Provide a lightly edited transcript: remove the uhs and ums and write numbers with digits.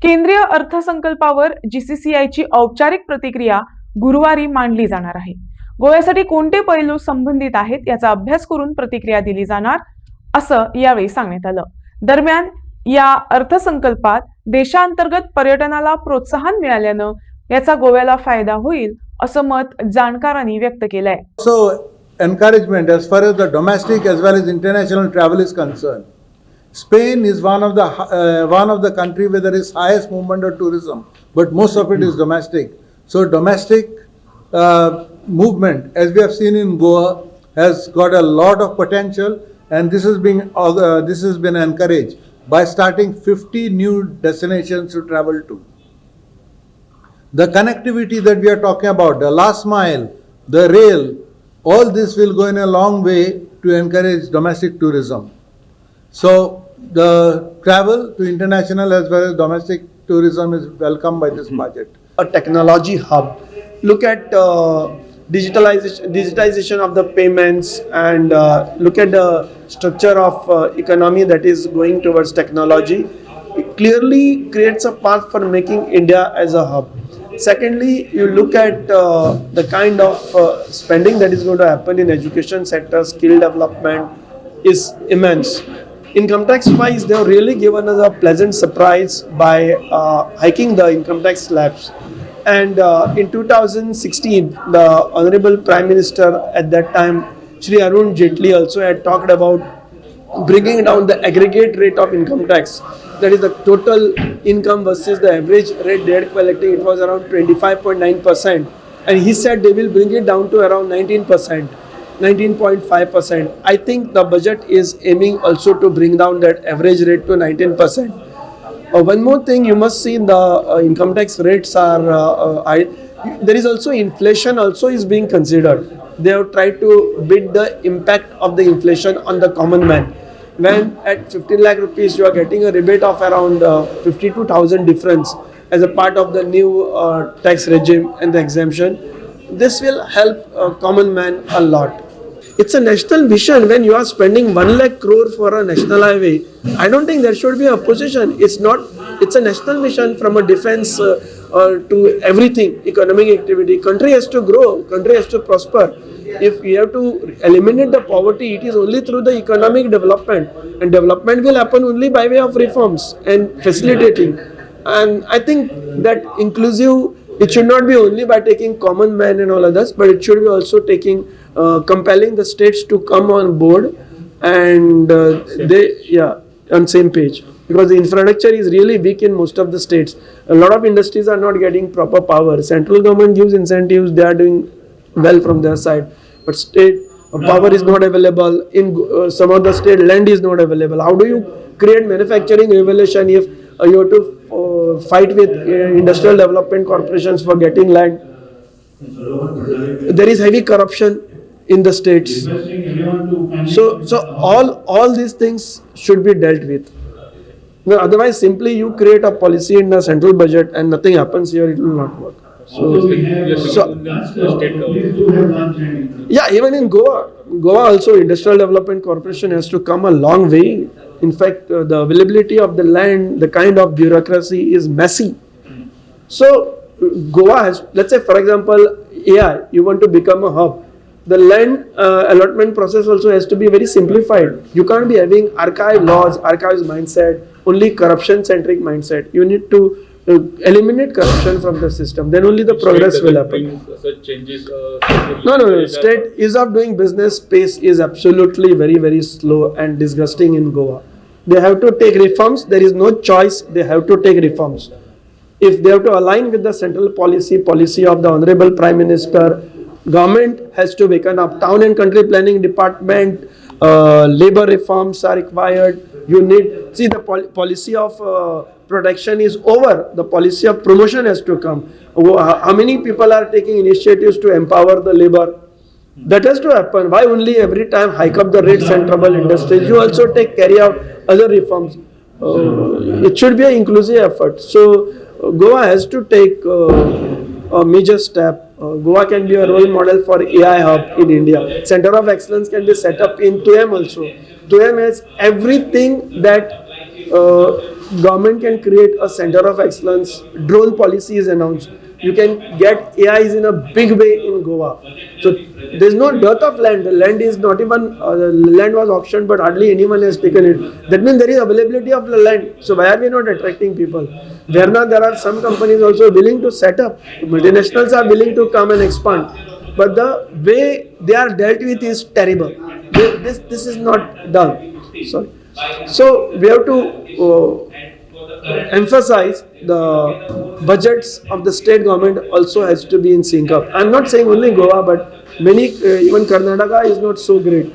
केंद्रीय अर्थसंकल्पावर GCCIची औपचारिक प्रतिक्रिया गुरुवारी मांडली जाणार आहे. गोव्यासाठी कोणते पैलू संबंधित आहेत याचा अभ्यास करून प्रतिक्रिया दिली जाणार असं यावेळी सांगण्यात आलं. दरम्यान या अर्थसंकल्पात देशांतर्गत पर्यटनाला प्रोत्साहन मिळाल्यानं याचा गोव्याला फायदा होईल असं मत जाणकारांनी व्यक्त केलंय. So encouragement as far as the domestic as well as international travel is concerned. Spain is one of the country where there is highest movement of tourism, but most of it is domestic. So domestic movement, as we have seen in Goa, has got a lot of potential, and this has been encouraged by starting 50 new destinations to travel to. The connectivity that we are talking about, the last mile, the rail, all this will go in a long way to encourage domestic tourism. So the travel to international as well as domestic tourism is welcomed by this budget. A technology hub. Look at digitization of the payments, and look at the structure of economy that is going towards technology. It clearly creates a path for making India as a hub. Secondly, you look at the kind of spending that is going to happen in education sector, skill development is immense. Income tax wise, they have really given us a pleasant surprise by hiking the income tax slabs. And in 2016, the Honorable Prime Minister at that time, Shri Arun Jaitley, also had talked about bringing down the aggregate rate of income tax. That is the total income versus the average rate they are collecting. It was around 25.9%. And he said they will bring it down to around 19%, 19.5%. I think the budget is aiming also to bring down that average rate to 19%. One more thing you must see, the income tax rates are there is also inflation also is being considered. They have tried to beat the impact of the inflation on the common man. When at 15 lakh rupees you are getting a rebate of around 52,000 difference as a part of the new tax regime and the exemption, this will help common man a lot. It's a national mission. When you are spending 1 lakh crore for a national highway, I don't think there should be opposition. It's a national mission from a defense to everything, economic activity. Country has to grow, country has to prosper. If we have to eliminate the poverty, it is only through the economic development, and development will happen only by way of reforms and facilitating. And I think that inclusive, it should not be only by taking common man and all others, but it should be also taking compelling the states to come on board, and on same page, because the infrastructure is really weak in most of the states. A lot of industries are not getting proper power. Central government gives incentives, they are doing well from their side, but state power is not available. In some of the state, land is not available. How do you create manufacturing revolution if you have to fight with industrial development corporations for getting land? There is heavy corruption in the states. So all these things should be dealt with. No, otherwise, simply you create a policy in the central budget and nothing happens here, it will not work. Yeah, even in Goa also Industrial Development Corporation has to come a long way. In fact, the availability of the land, the kind of bureaucracy is messy. So Goa has, let's say for example, AI, you want to become a hub. The land allotment process also has to be very simplified. You can't be having archive laws, archives mindset, only corruption centric mindset. You need to eliminate corruption from the system, then only the progress will happen. Such changes, no. State ease of doing business pace is absolutely very, very slow and disgusting in Goa. They have to take reforms. There is no choice. They have to take reforms. If they have to align with the central policy of the Honorable Prime Minister, government has to waken up. Town and country planning department, labor reforms are required. You need, see, the policy of protection is over. The policy of promotion has to come. How many people are taking initiatives to empower the labor? That has to happen. Why only every time hike up the rates and trouble industries? You also carry out other reforms. It should be an inclusive effort. So Goa has to take a major step. Goa can be a role model for AI hub in India. Center of Excellence can be set up in TUM also. TUM has everything that government can create a center of excellence. Drone policy is announced. You can get AIs in a big way in Goa. So there's no dearth of land. The land is not even the land was auctioned, but hardly anyone has taken it. That means there is availability of the land. So why are we not attracting people? There are some companies also willing to set up. Multinationals are willing to come and expand, but the way they are dealt with is terrible. This is not done. Sorry. So we have to emphasize the budgets of the state government also has to be in sync up. I'm not saying only Goa, but many even Karnataka is not so great.